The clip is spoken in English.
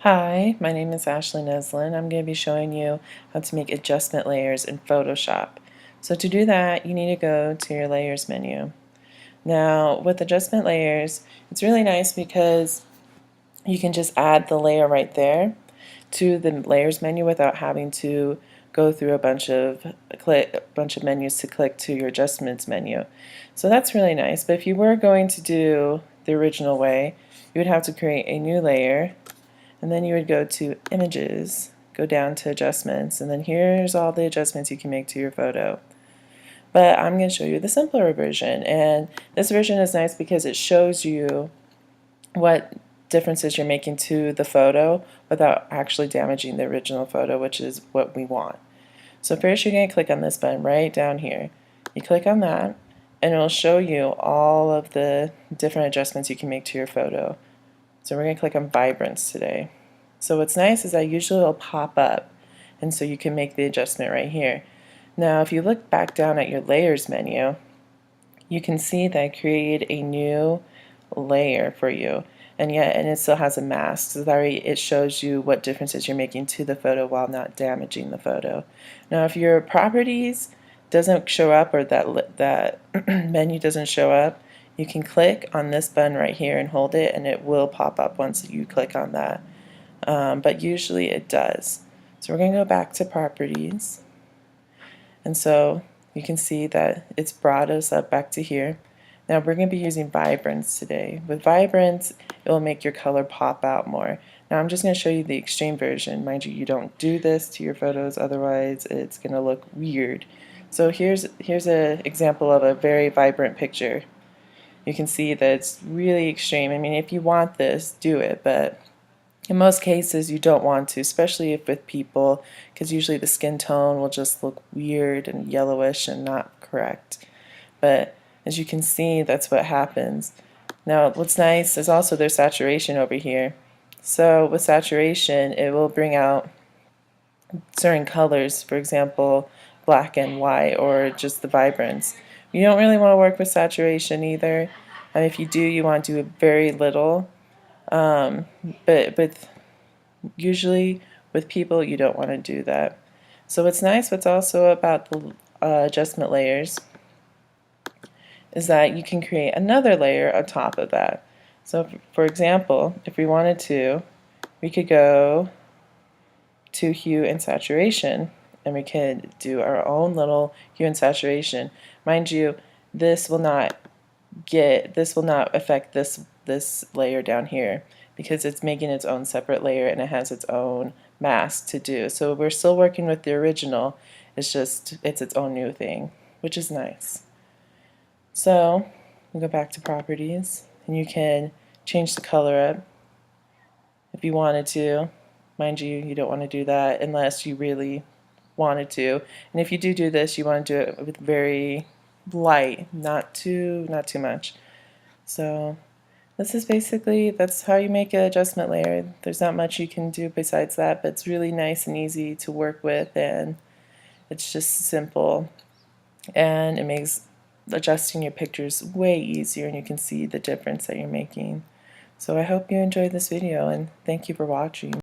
Hi, my name is AshleeNeslen. I'm going to be showing you how to make adjustment layers in Photoshop. So to do that, you need to go to your layers menu. Now with adjustment layers, it's really nice because you can just add the layer right there to the layers menu without having to go through a bunch of menus to click to your adjustments menu. So that's really nice. But if you were going to do the original way, you would have to create a new layer, and then you would go to images, go down to adjustments, and then here's all the adjustments you can make to your photo. But I'm going to show you the simpler version, and this version is nice because it shows you what differences you're making to the photo without actually damaging the original photo, which is what we want. So first you're going to click on this button right down here. You click on that and it will show you all of the different adjustments you can make to your photo. So we're going to click on Vibrance today. So what's nice is that usually it'll pop up, and so you can make the adjustment right here. Now if you look back down at your layers menu, you can see that I created a new layer for you, and it still has a mask, so that it shows you what differences you're making to the photo while not damaging the photo. Now if your properties doesn't show up, or that menu doesn't show up, you can click on this button right here and hold it, and it will pop up once you click on that. But usually it does. So we're going to go back to properties, and so you can see that it's brought us up back to here. Now we're going to be using Vibrance today. With Vibrance, it will make your color pop out more. Now I'm just going to show you the extreme version. Mind you, you don't do this to your photos, otherwise it's going to look weird. So here's an example of a very vibrant picture. You can see that it's really extreme. I mean, if you want this, do it, but in most cases you don't want to, especially if with people, because usually the skin tone will just look weird and yellowish and not correct. But as you can see, that's what happens. Now what's nice is also there's saturation over here. So with saturation, it will bring out certain colors, for example black and white, or just the vibrance. You don't really want to work with saturation either, and if you do, you want to do very little. But usually with people, you don't want to do that. So what's also about the adjustment layers is that you can create another layer on top of that. So for example, if we wanted to, we could go to hue and saturation, and we could do our own little hue and saturation. Mind you, this will not affect this layer down here, because it's making its own separate layer and it has its own mask to do. So we're still working with the original, it's just it's its own new thing, which is nice. So we go back to properties, and you can change the color up if you wanted to. Mind you, you don't want to do that unless you really wanted to. And if you do this, you want to do it with very light, not too much. So this is basically, that's how you make an adjustment layer. There's not much you can do besides that, but it's really nice and easy to work with, and it's just simple, and it makes adjusting your pictures way easier, and you can see the difference that you're making. So I hope you enjoyed this video, and thank you for watching.